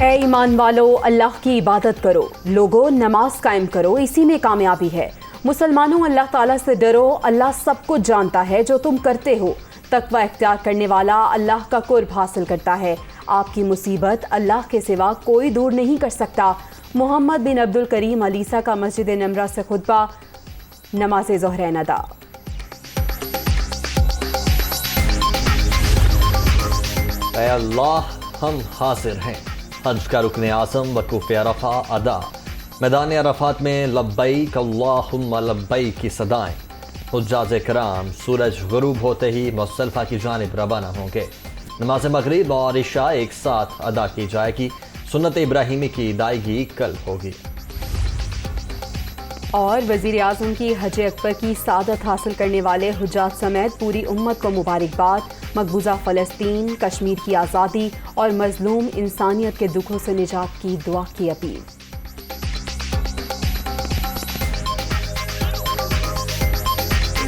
اے ایمان والو، اللہ کی عبادت کرو، لوگوں نماز قائم کرو، اسی میں کامیابی ہے۔ مسلمانوں اللہ تعالیٰ سے ڈرو، اللہ سب کچھ جانتا ہے جو تم کرتے ہو۔ تقوی اختیار کرنے والا اللہ کا قرب حاصل کرتا ہے۔ آپ کی مصیبت اللہ کے سوا کوئی دور نہیں کر سکتا۔ محمد بن عبد الکریم علیسہ کا مسجد نمرہ سے خطبہ، نماز ظہرین ادا۔ اے اللہ، ہم حاضر ہیں۔ حج کا رکن اعظم وقوف عرفہ ادا۔ میدان عرفات میں لبیک اللہم لبیک کی صدائیں۔ حجاج کرام سورج غروب ہوتے ہی مزدلفہ کی جانب روانہ ہوں گے۔ نماز مغرب اور عشاء ایک ساتھ ادا کی جائے گی۔ سنت ابراہیمی کی ادائیگی کل ہوگی۔ اور وزیر اعظم کی حج اکبر کی سعادت حاصل کرنے والے حجاج سمیت پوری امت کو مبارکباد۔ مقبوضہ فلسطین، کشمیر کی آزادی اور مظلوم انسانیت کے دکھوں سے نجات کی دعا کی اپیل۔